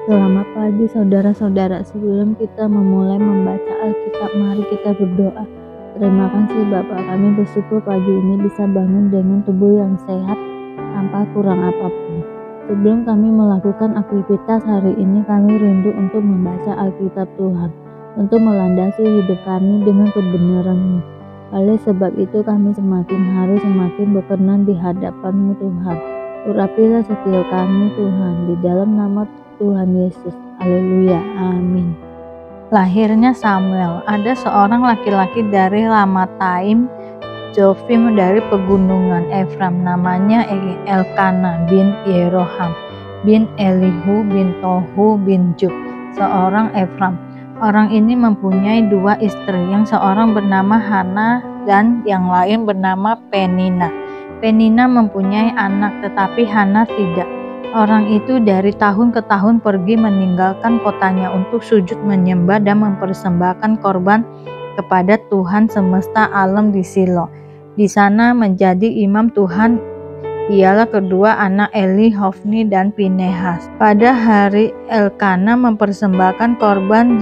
Selamat pagi saudara-saudara. Sebelum kita memulai membaca Alkitab, mari kita berdoa. Terima kasih Bapa, kami bersyukur pagi ini bisa bangun dengan tubuh yang sehat tanpa kurang apapun. Sebelum kami melakukan aktivitas hari ini, kami rindu untuk membaca Alkitab Tuhan, untuk melandasi hidup kami dengan kebenaran-Mu. Oleh sebab itu kami semakin hari semakin berkenan di hadapan-Mu Tuhan. Urapilah setiap kami Tuhan, di dalam nama Tuhan Yesus. Haleluya. Amin. Lahirnya Samuel. Ada seorang laki-laki dari Ramataim Zofim dari pegunungan Efraim, namanya Elkana bin Yeroham bin Elihu bin Tohu bin Jub, seorang Efraim. Orang ini mempunyai dua istri, yang seorang bernama Hana dan yang lain bernama Penina. Penina mempunyai anak, tetapi Hana tidak. Orang itu dari tahun ke tahun pergi meninggalkan kotanya untuk sujud menyembah dan mempersembahkan korban kepada Tuhan semesta alam di Silo. Di sana menjadi imam Tuhan ialah kedua anak Eli, Hofni dan Pinehas. Pada hari Elkana mempersembahkan korban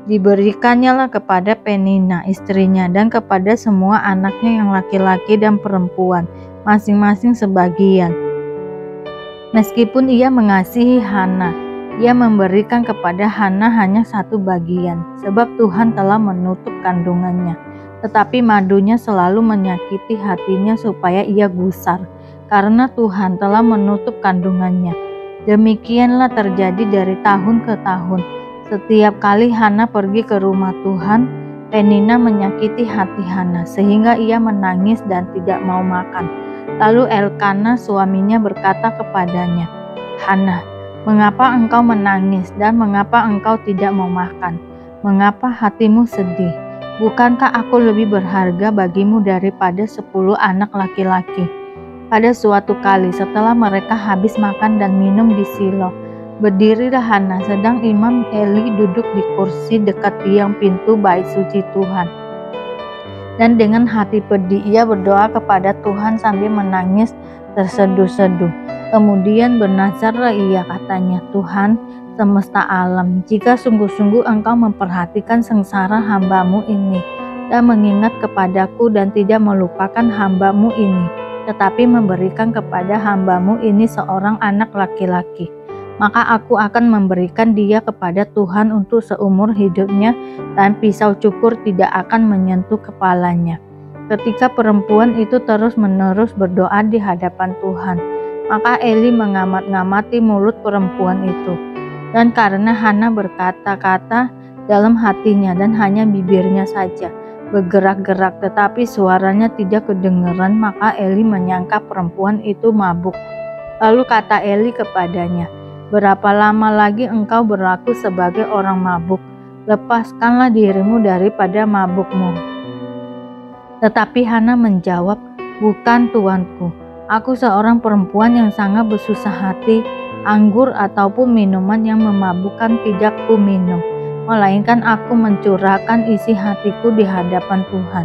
diberikannya kepada Penina istrinya dan kepada semua anaknya yang laki-laki dan perempuan, masing-masing sebagian. Meskipun ia mengasihi Hana, ia memberikan kepada Hana hanya satu bagian, sebab Tuhan telah menutup kandungannya. Tetapi madunya selalu menyakiti hatinya supaya ia gusar, karena Tuhan telah menutup kandungannya. Demikianlah terjadi dari tahun ke tahun. Setiap kali Hana pergi ke rumah Tuhan, Penina menyakiti hati Hana, sehingga ia menangis dan tidak mau makan. Lalu Elkana suaminya berkata kepadanya, "Hana, mengapa engkau menangis dan mengapa engkau tidak mau makan? Mengapa hatimu sedih? Bukankah aku lebih berharga bagimu daripada 10 anak laki-laki?" Pada suatu kali setelah mereka habis makan dan minum di Silo, berdirilah Hana sedang Imam Eli duduk di kursi dekat tiang pintu bait suci Tuhan. Dan dengan hati pedih ia berdoa kepada Tuhan sambil menangis terseduh-seduh. Kemudian bernazarlah ia, katanya, "Tuhan semesta alam, jika sungguh-sungguh engkau memperhatikan sengsara hamba-Mu ini dan mengingat kepadaku dan tidak melupakan hamba-Mu ini, tetapi memberikan kepada hamba-Mu ini seorang anak laki-laki, maka aku akan memberikan dia kepada Tuhan untuk seumur hidupnya dan pisau cukur tidak akan menyentuh kepalanya." Ketika perempuan itu terus-menerus berdoa di hadapan Tuhan, maka Eli mengamat-ngamati mulut perempuan itu. Dan karena Hana berkata-kata dalam hatinya dan hanya bibirnya saja bergerak-gerak tetapi suaranya tidak kedengaran, maka Eli menyangka perempuan itu mabuk. Lalu kata Eli kepadanya, "Berapa lama lagi engkau berlaku sebagai orang mabuk? Lepaskanlah dirimu daripada mabukmu." Tetapi Hana menjawab, "Bukan, tuanku, aku seorang perempuan yang sangat bersusah hati. Anggur ataupun minuman yang memabukkan tidak ku minum, melainkan aku mencurahkan isi hatiku di hadapan Tuhan.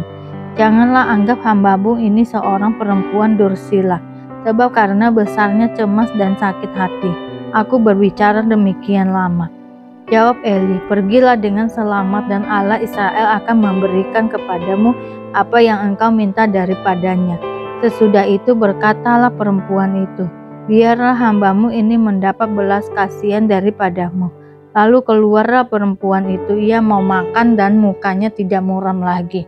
Janganlah anggap hamba-Mu ini seorang perempuan dursila, sebab karena besarnya cemas dan sakit hati, aku berbicara demikian lama." Jawab Eli, "Pergilah dengan selamat dan Allah Israel akan memberikan kepadamu apa yang engkau minta daripadanya." Sesudah itu berkatalah perempuan itu, "Biarlah hamba-Mu ini mendapat belas kasihan daripadamu." Lalu keluarlah perempuan itu, ia mau makan dan mukanya tidak muram lagi.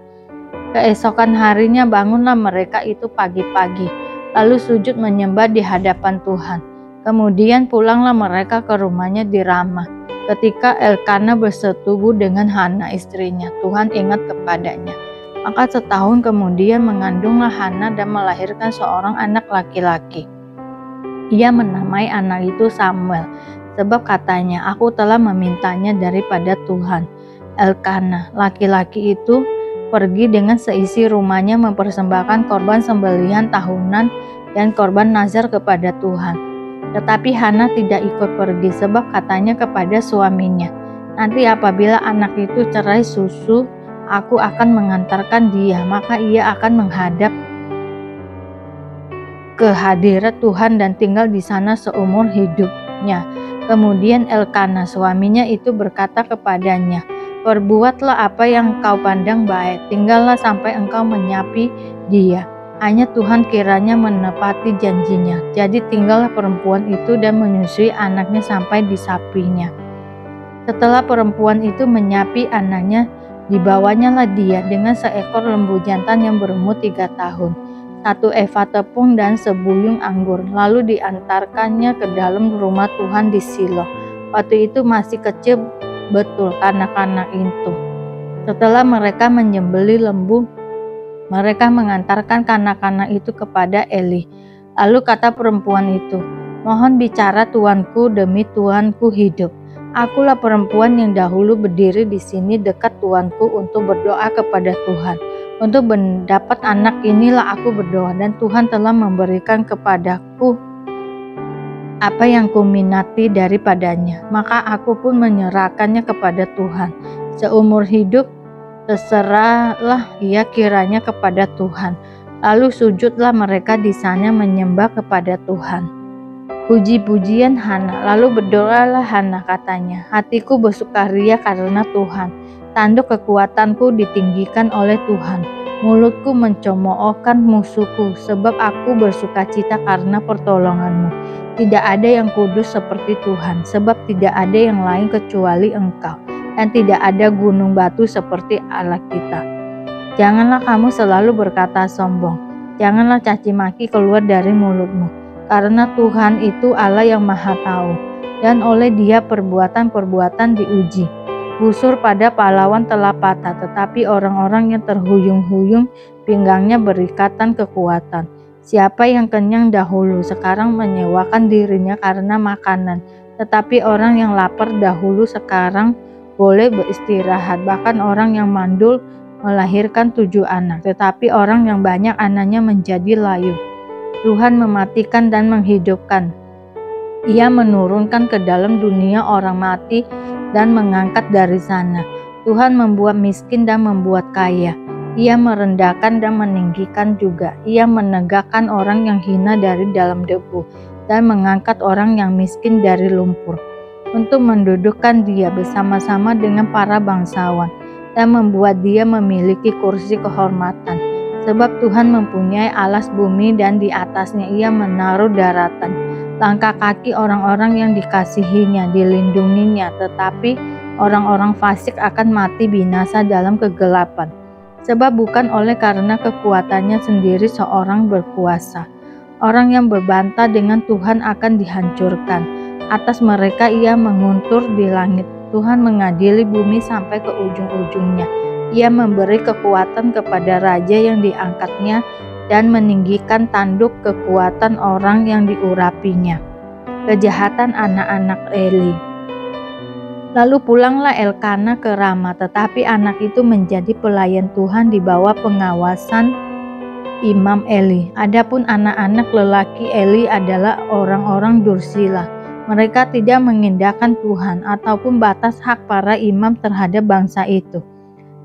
Keesokan harinya bangunlah mereka itu pagi-pagi, lalu sujud menyembah di hadapan Tuhan. Kemudian pulanglah mereka ke rumahnya di Ramah. Ketika Elkana bersetubuh dengan Hana istrinya, Tuhan ingat kepadanya. Maka setahun kemudian mengandunglah Hana dan melahirkan seorang anak laki-laki. Ia menamai anak itu Samuel, sebab katanya, "Aku telah memintanya daripada Tuhan." Elkana, laki-laki itu, pergi dengan seisi rumahnya mempersembahkan korban sembelihan tahunan dan korban nazar kepada Tuhan. Tetapi Hana tidak ikut pergi, sebab katanya kepada suaminya, "Nanti apabila anak itu cerai susu, aku akan mengantarkan dia, maka ia akan menghadap ke hadirat Tuhan dan tinggal di sana seumur hidupnya. Kemudian Elkana suaminya itu berkata kepadanya, "Perbuatlah apa yang kau pandang baik, tinggallah sampai engkau menyapi dia. Hanya Tuhan kiranya menepati janjinya." Jadi tinggallah perempuan itu dan menyusui anaknya sampai disapinya. Setelah perempuan itu menyapi anaknya, dibawanyalah dia dengan seekor lembu jantan yang berumur 3 tahun, 1 eva tepung dan sebuyung anggur, lalu diantarkannya ke dalam rumah Tuhan di Silo. Waktu itu masih kecil betul kanak-kanak itu. Setelah mereka menyembelih lembu, mereka mengantarkan kanak-kanak itu kepada Eli. Lalu kata perempuan itu, "Mohon bicara tuanku demi tuanku hidup. Akulah perempuan yang dahulu berdiri di sini dekat tuanku untuk berdoa kepada Tuhan. Untuk mendapat anak inilah aku berdoa, dan Tuhan telah memberikan kepadaku apa yang kuminati daripadanya. Maka aku pun menyerahkannya kepada Tuhan. Seumur hidup terserahlah ia kiranya kepada Tuhan." Lalu sujudlah mereka di sana menyembah kepada Tuhan. Puji-pujian Hana. Lalu berdoalah Hana, katanya, "Hatiku bersukaria karena Tuhan. Tanduk kekuatanku ditinggikan oleh Tuhan. Mulutku mencemoohkan musuhku, sebab aku bersukacita karena pertolonganmu. Tidak ada yang kudus seperti Tuhan, sebab tidak ada yang lain kecuali Engkau, dan tidak ada gunung batu seperti Allah kita. Janganlah kamu selalu berkata sombong, janganlah caci maki keluar dari mulutmu, karena Tuhan itu Allah yang Maha Tahu, dan oleh Dia perbuatan-perbuatan diuji. Busur pada pahlawan telah patah, tetapi orang-orang yang terhuyung-huyung pinggangnya berikatan kekuatan. Siapa yang kenyang dahulu sekarang menyewakan dirinya karena makanan, tetapi orang yang lapar dahulu sekarang boleh beristirahat. Bahkan orang yang mandul melahirkan 7 anak, tetapi orang yang banyak anaknya menjadi layu. Tuhan mematikan dan menghidupkan. Ia menurunkan ke dalam dunia orang mati dan mengangkat dari sana. Tuhan membuat miskin dan membuat kaya. Ia merendahkan dan meninggikan juga. Ia menegakkan orang yang hina dari dalam debu dan mengangkat orang yang miskin dari lumpur, untuk mendudukkan dia bersama-sama dengan para bangsawan dan membuat dia memiliki kursi kehormatan. Sebab Tuhan mempunyai alas bumi dan di atasnya ia menaruh daratan. Langkah kaki orang-orang yang dikasihinya dilindunginya, tetapi orang-orang fasik akan mati binasa dalam kegelapan. Sebab bukan oleh karena kekuatannya sendiri seorang berkuasa. Orang yang berbantah dengan Tuhan akan dihancurkan. Atas mereka ia menguntur di langit. Tuhan mengadili bumi sampai ke ujung-ujungnya. Ia memberi kekuatan kepada raja yang diangkatnya dan meninggikan tanduk kekuatan orang yang diurapinya. Kejahatan anak-anak Eli. Lalu pulanglah Elkana ke Rama, tetapi anak itu menjadi pelayan Tuhan di bawah pengawasan Imam Eli. Adapun anak-anak lelaki Eli adalah orang-orang dursila. Mereka tidak mengindahkan Tuhan ataupun batas hak para imam terhadap bangsa itu.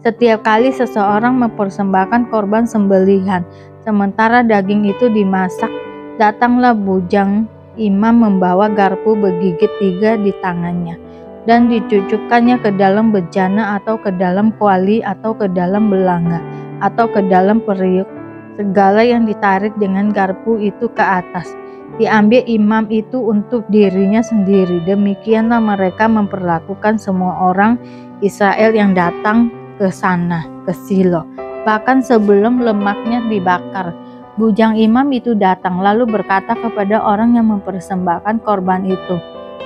Setiap kali seseorang mempersembahkan korban sembelihan, sementara daging itu dimasak, datanglah bujang imam membawa garpu bergigit 3 di tangannya, dan dicucukkannya ke dalam bejana atau ke dalam kuali atau ke dalam belanga atau ke dalam periuk. Segala yang ditarik dengan garpu itu ke atas diambil imam itu untuk dirinya sendiri. Demikianlah mereka memperlakukan semua orang Israel yang datang ke sana, ke Silo. Bahkan sebelum lemaknya dibakar, bujang imam itu datang lalu berkata kepada orang yang mempersembahkan korban itu,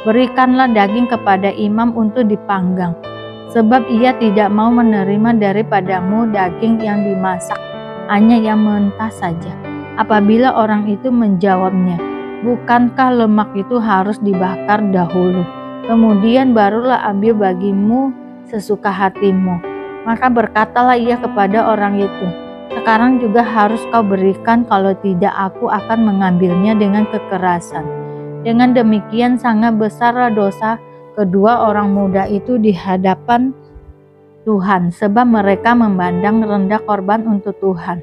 "Berikanlah daging kepada imam untuk dipanggang, sebab ia tidak mau menerima daripadamu daging yang dimasak, hanya yang mentah saja." Apabila orang itu menjawabnya, "Bukankah lemak itu harus dibakar dahulu, kemudian barulah ambil bagimu sesuka hatimu?" Maka berkatalah ia kepada orang itu, "Sekarang juga harus kau berikan, kalau tidak aku akan mengambilnya dengan kekerasan." Dengan demikian sangat besarlah dosa kedua orang muda itu di hadapan Tuhan, sebab mereka memandang rendah korban untuk Tuhan.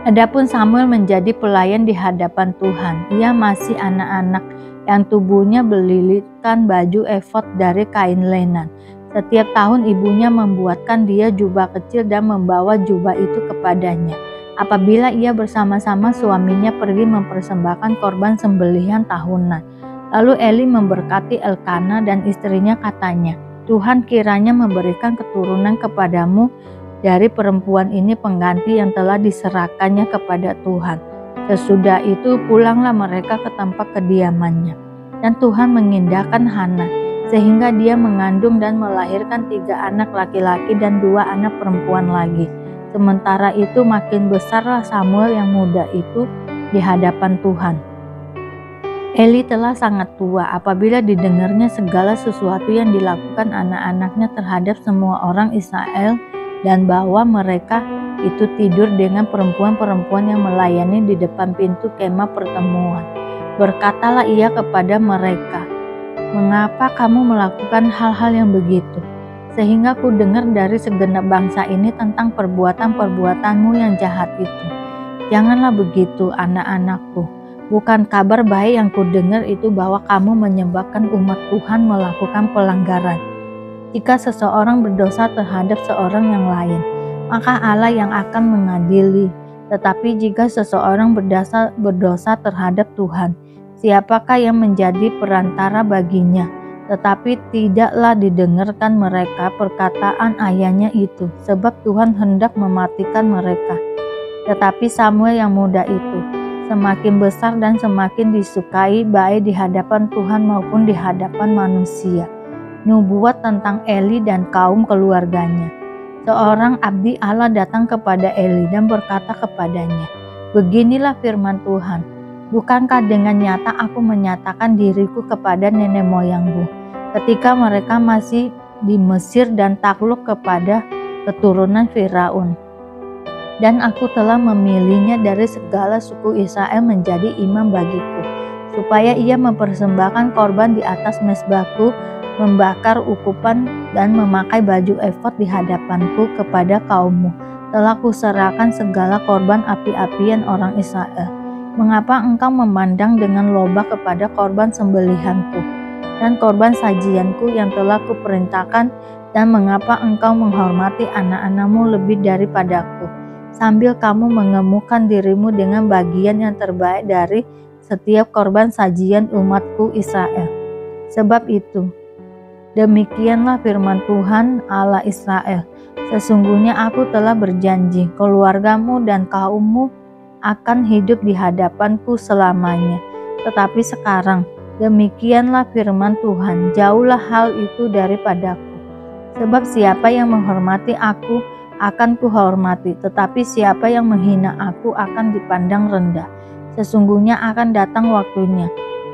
Adapun Samuel menjadi pelayan di hadapan Tuhan. Ia masih anak-anak. yang tubuhnya berlilitkan baju efod dari kain lenan. Setiap tahun ibunya membuatkan dia jubah kecil dan membawa jubah itu kepadanya apabila ia bersama-sama suaminya pergi mempersembahkan korban sembelihan tahunan. Lalu Eli memberkati Elkana dan istrinya, katanya, Tuhan kiranya memberikan keturunan kepadamu dari perempuan ini pengganti yang telah diserahkannya kepada Tuhan. Sesudah itu pulanglah mereka ke tempat kediamannya. Dan Tuhan mengindahkan Hana, sehingga dia mengandung dan melahirkan 3 anak laki-laki dan 2 anak perempuan lagi. Sementara itu makin besarlah Samuel yang muda itu di hadapan Tuhan. Eli telah sangat tua apabila didengarnya segala sesuatu yang dilakukan anak-anaknya terhadap semua orang Israel, dan bahwa mereka itu tidur dengan perempuan-perempuan yang melayani di depan pintu kemah pertemuan. Berkatalah ia kepada mereka, "Mengapa kamu melakukan hal-hal yang begitu? Sehingga ku dengar dari segenap bangsa ini tentang perbuatan-perbuatanmu yang jahat itu. Janganlah begitu, anak-anakku. Bukan kabar baik yang ku dengar itu bahwa kamu menyebabkan umat Tuhan melakukan pelanggaran. Jika seseorang berdosa terhadap seorang yang lain, maka Allah yang akan mengadili. Tetapi jika seseorang berdosa terhadap Tuhan, siapakah yang menjadi perantara baginya?" Tetapi tidaklah didengarkan mereka perkataan ayahnya itu, sebab Tuhan hendak mematikan mereka. Tetapi Samuel yang muda itu semakin besar dan semakin disukai baik di hadapan Tuhan maupun di hadapan manusia. Nubuat tentang Eli dan kaum keluarganya. Seorang abdi Allah datang kepada Eli dan berkata kepadanya, "Beginilah firman Tuhan, bukankah dengan nyata aku menyatakan diriku kepada nenek moyangmu ketika mereka masih di Mesir dan takluk kepada keturunan Firaun? Dan aku telah memilihnya dari segala suku Israel menjadi imam bagiku, supaya ia mempersembahkan korban di atas mezbahku, membakar ukupan dan memakai baju efod di hadapanku kepada kaummu. Telah kuserahkan segala korban api-apian orang Israel. Mengapa engkau memandang dengan loba kepada korban sembelihanku dan korban sajianku yang telah kuperintahkan, dan mengapa engkau menghormati anak-anakmu lebih daripadaku, sambil kamu mengemukan dirimu dengan bagian yang terbaik dari setiap korban sajian umatku Israel? Sebab itu, demikianlah firman Tuhan Allah Israel, sesungguhnya aku telah berjanji, keluargamu dan kaummu akan hidup di hadapanku selamanya. Tetapi sekarang, demikianlah firman Tuhan, jauhlah hal itu daripadaku. Sebab siapa yang menghormati aku akan kuhormati, tetapi siapa yang menghina aku akan dipandang rendah. Sesungguhnya akan datang waktunya,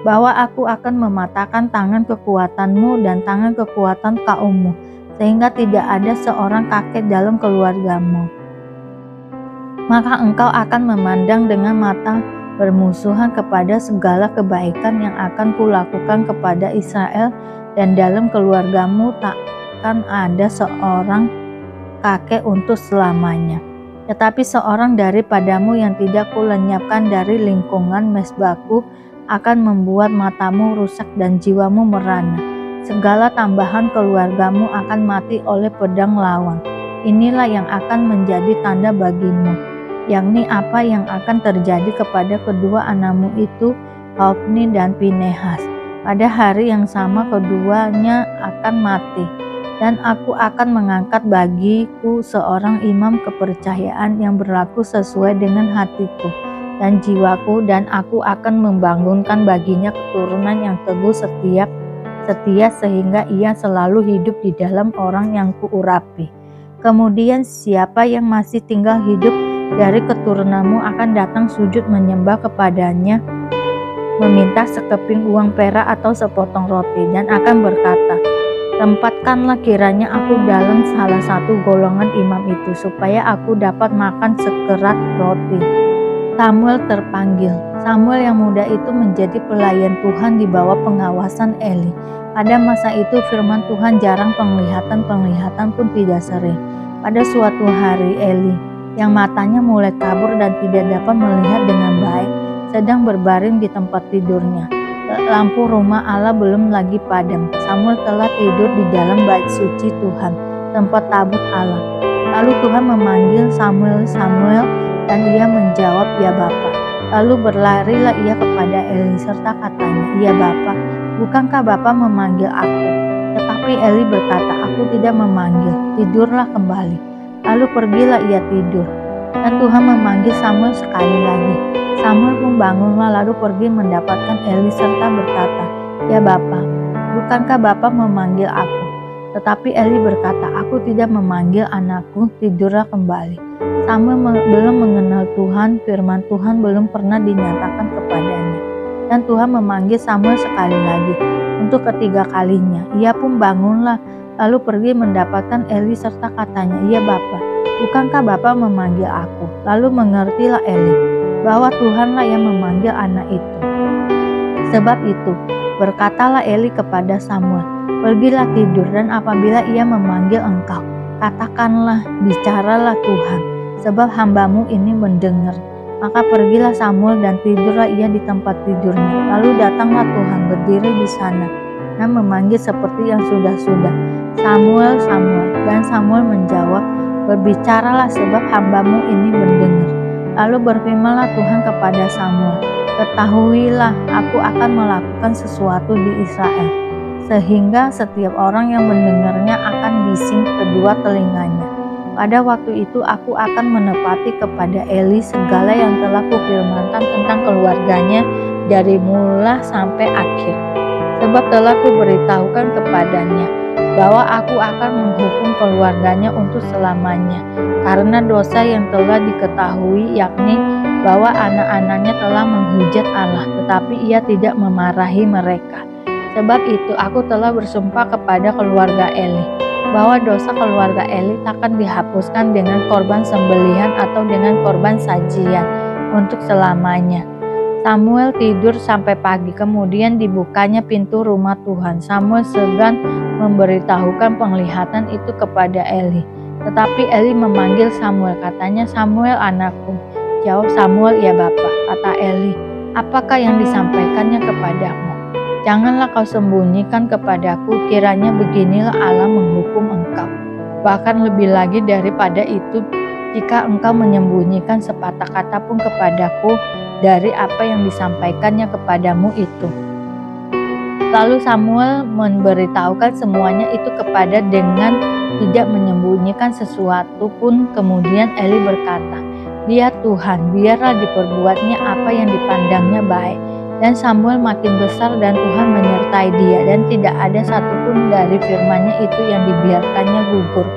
bahwa aku akan mematahkan tangan kekuatanmu dan tangan kekuatan kaummu, sehingga tidak ada seorang kakek dalam keluargamu. Maka engkau akan memandang dengan mata bermusuhan kepada segala kebaikan yang akan kulakukan kepada Israel, dan dalam keluargamu takkan ada seorang kakek untuk selamanya. Tetapi seorang daripadamu yang tidak kulenyapkan dari lingkungan mezbahku akan membuat matamu rusak dan jiwamu merana. Segala tambahan keluargamu akan mati oleh pedang lawan. Inilah yang akan menjadi tanda bagimu, yakni apa yang akan terjadi kepada kedua anakmu itu, Hofni dan Pinehas. Pada hari yang sama keduanya akan mati, dan aku akan mengangkat bagiku seorang imam kepercayaan yang berlaku sesuai dengan hatiku dan jiwaku, dan aku akan membangunkan baginya keturunan yang teguh setia sehingga ia selalu hidup di dalam orang yang kuurapi. Kemudian siapa yang masih tinggal hidup dari keturunanmu akan datang sujud menyembah kepadanya, meminta sekeping uang perak atau sepotong roti, dan akan berkata, tempatkanlah kiranya aku dalam salah satu golongan imam itu, supaya aku dapat makan sekerat roti. Samuel terpanggil. Samuel yang muda itu menjadi pelayan Tuhan di bawah pengawasan Eli. Pada masa itu firman Tuhan jarang, penglihatan pun tidak sering. Pada suatu hari Eli, yang matanya mulai kabur dan tidak dapat melihat dengan baik, sedang berbaring di tempat tidurnya. lampu rumah Allah belum lagi padam. Samuel telah tidur di dalam bait suci Tuhan, tempat tabut Allah. Lalu Tuhan memanggil Samuel, Samuel, dan ia menjawab, "Ya Bapa." Lalu berlarilah ia kepada Eli serta katanya, "Ya Bapa, bukankah Bapa memanggil aku?" Tetapi Eli berkata, "Aku tidak memanggil, tidurlah kembali." Lalu pergilah ia tidur. Dan Tuhan memanggil Samuel sekali lagi. Samuel pun bangunlah lalu pergi mendapatkan Eli serta berkata, "Ya Bapa, bukankah Bapa memanggil aku?" Tetapi Eli berkata, "Aku tidak memanggil anakku, tidurlah kembali." Samuel belum mengenal Tuhan, firman Tuhan belum pernah dinyatakan kepadanya. Dan Tuhan memanggil Samuel sekali lagi, untuk ketiga kalinya. Ia pun bangunlah, lalu pergi mendapatkan Eli serta katanya, "Ya Bapa, bukankah Bapa memanggil aku?" Lalu mengertilah Eli bahwa Tuhanlah yang memanggil anak itu. Sebab itu, berkatalah Eli kepada Samuel, "Pergilah tidur, dan apabila ia memanggil engkau, katakanlah, bicaralah Tuhan, sebab hambamu ini mendengar." Maka pergilah Samuel dan tidurlah ia di tempat tidurnya. Lalu datanglah Tuhan berdiri di sana dan memanggil seperti yang sudah-sudah, "Samuel, Samuel." Dan Samuel menjawab, "Berbicaralah sebab hambamu ini mendengar." Lalu berfirmanlah Tuhan kepada Samuel, "Ketahuilah, aku akan melakukan sesuatu di Israel, sehingga setiap orang yang mendengarnya akan bising kedua telinganya. Pada waktu itu aku akan menepati kepada Eli segala yang telah kufirmankan tentang keluarganya dari mula sampai akhir. Sebab telah kuberitahukan kepadanya bahwa aku akan menghukum keluarganya untuk selamanya, karena dosa yang telah diketahui, yakni bahwa anak-anaknya telah menghujat Allah, tetapi ia tidak memarahi mereka. Sebab itu aku telah bersumpah kepada keluarga Eli, bahwa dosa keluarga Eli takkan dihapuskan dengan korban sembelihan atau dengan korban sajian untuk selamanya." Samuel tidur sampai pagi, kemudian dibukanya pintu rumah Tuhan. Samuel segan memberitahukan penglihatan itu kepada Eli. Tetapi Eli memanggil Samuel, katanya, "Samuel, anakku." Jawab Samuel, "Ya Bapa." Kata Eli, "Apakah yang disampaikannya kepadamu? Janganlah kau sembunyikan kepadaku, kiranya beginilah Allah menghukum engkau. Bahkan lebih lagi daripada itu, jika engkau menyembunyikan sepatah kata pun kepadaku dari apa yang disampaikannya kepadamu itu." Lalu Samuel memberitahukan semuanya itu kepada dengan tidak menyembunyikan sesuatu pun. Kemudian Eli berkata, "Dia Tuhan, biarlah diperbuatnya apa yang dipandangnya baik." Dan Samuel makin besar dan Tuhan menyertai dia, dan tidak ada satupun dari firman-Nya itu yang dibiarkannya gugur.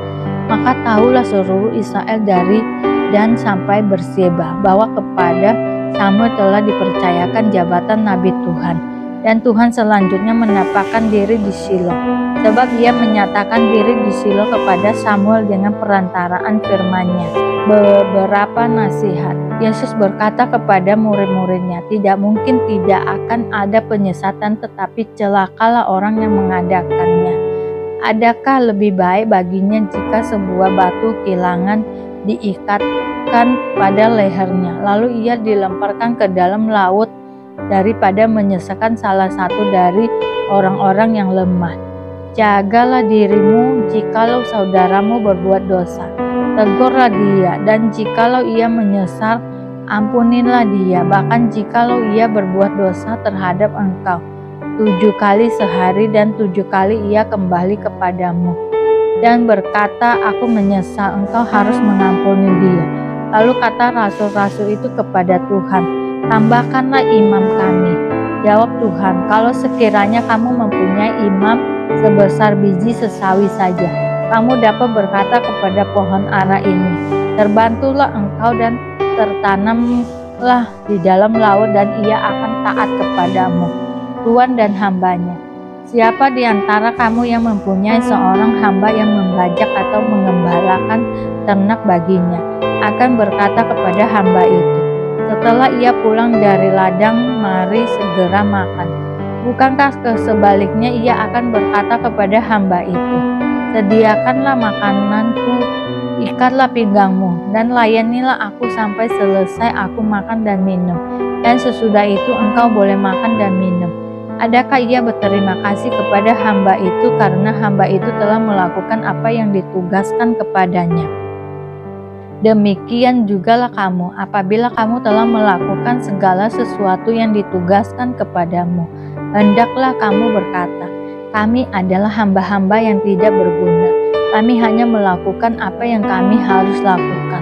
Maka tahulah seluruh Israel dari Dan sampai Berseba bahwa kepada Samuel telah dipercayakan jabatan Nabi Tuhan. Dan Tuhan selanjutnya menampakkan diri di Shilo, sebab ia menyatakan diri di Shilo kepada Samuel dengan perantaraan firman-Nya. Beberapa nasihat. Yesus berkata kepada murid-muridnya, "Tidak mungkin tidak akan ada penyesatan, tetapi celakalah orang yang mengadakannya. Adakah lebih baik baginya jika sebuah batu kilangan diikatkan pada lehernya, lalu ia dilemparkan ke dalam laut, daripada menyesakan salah satu dari orang-orang yang lemah? Jagalah dirimu jikalau saudaramu berbuat dosa. Tegurlah dia, dan jikalau ia menyesal, ampunilah dia. Bahkan jikalau ia berbuat dosa terhadap engkau 7 kali sehari, dan 7 kali ia kembali kepadamu dan berkata, 'Aku menyesal,' engkau harus mengampuni dia." Lalu kata rasul-rasul itu kepada Tuhan, "Tambahkanlah imam kami." Jawab Tuhan, "Kalau sekiranya kamu mempunyai imam sebesar biji sesawi saja, kamu dapat berkata kepada pohon ara ini, 'Terbantulah engkau dan tertanamlah di dalam laut,' dan ia akan taat kepadamu, tuan dan hambanya. Siapa di antara kamu yang mempunyai seorang hamba yang membajak atau mengembalakan ternak baginya, akan berkata kepada hamba itu, setelah ia pulang dari ladang, 'Mari segera makan'? Bukankah sebaliknya ia akan berkata kepada hamba itu, 'Sediakanlah makananku, ikatlah pinggangmu, dan layanilah aku sampai selesai aku makan dan minum, dan sesudah itu engkau boleh makan dan minum.' Adakah ia berterima kasih kepada hamba itu karena hamba itu telah melakukan apa yang ditugaskan kepadanya? Demikian jugalah kamu, apabila kamu telah melakukan segala sesuatu yang ditugaskan kepadamu, hendaklah kamu berkata, kami adalah hamba-hamba yang tidak berguna. Kami hanya melakukan apa yang kami harus lakukan.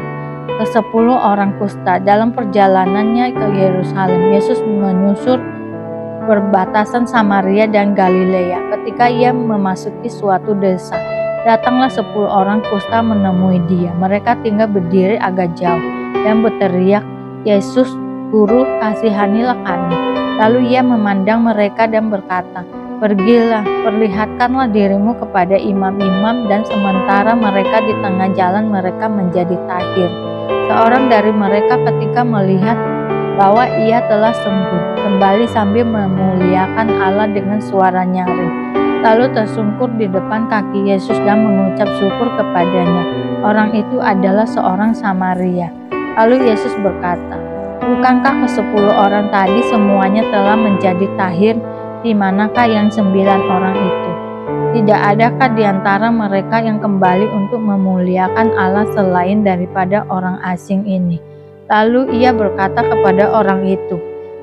Ke-10 orang kusta dalam perjalanannya ke Yerusalem, Yesus menyusur perbatasan Samaria dan Galilea. Ketika ia memasuki suatu desa, datanglah 10 orang kusta menemui dia. Mereka tinggal berdiri agak jauh dan berteriak, Yesus, Guru, kasihanilah kami. Lalu ia memandang mereka dan berkata, pergilah, perlihatkanlah dirimu kepada imam-imam. Dan sementara mereka di tengah jalan, mereka menjadi tahir. Seorang dari mereka ketika melihat bahwa ia telah sembuh, kembali sambil memuliakan Allah dengan suara nyaring. Lalu tersungkur di depan kaki Yesus dan mengucap syukur kepadanya. Orang itu adalah seorang Samaria. Lalu Yesus berkata, bukankah ke-10 orang tadi semuanya telah menjadi tahir? Di manakah yang 9 orang itu? Tidak adakah di antara mereka yang kembali untuk memuliakan Allah selain daripada orang asing ini? Lalu ia berkata kepada orang itu,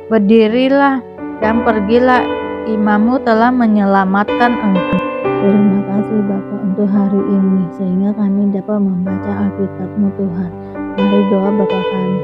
berdirilah dan pergilah, imammu telah menyelamatkan engkau. Terima kasih Bapa untuk hari ini, sehingga kami dapat membaca Alkitab-Mu Tuhan. Mari doa Bapa kami.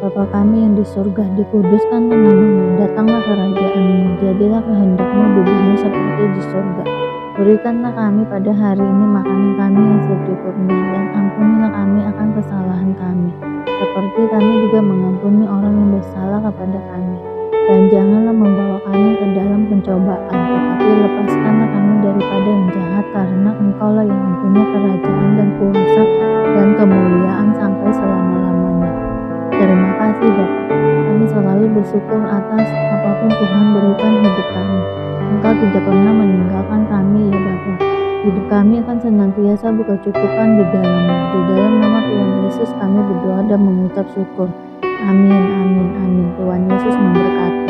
Bapa kami yang di surga, dikuduskanlah nama-Mu, datanglah kerajaan-Mu, jadilah kehendak-Mu di bumi seperti di surga. Berikanlah kami pada hari ini makanan kami yang secukupnya, dan ampunilah kami akan kesalahan kami, seperti kami juga mengampuni orang yang bersalah kepada kami. Dan janganlah membawa kami ke dalam pencobaan, tetapi lepaskanlah kami daripada yang jahat, karena Engkau-lah yang mempunyai kerajaan dan kuasa dan kemuliaan sampai selama-lamanya. Terima kasih Bapa. Kami selalu bersyukur atas apapun Tuhan berikan hidup kami. Engkau tidak pernah meninggalkan kami ya Bapa. Hidup kami akan senantiasa berkecukupan di dalam-Mu. Di dalam nama Tuhan Yesus kami berdoa dan mengucap syukur. Amin, amin, amin. Tuhan Yesus memberkati.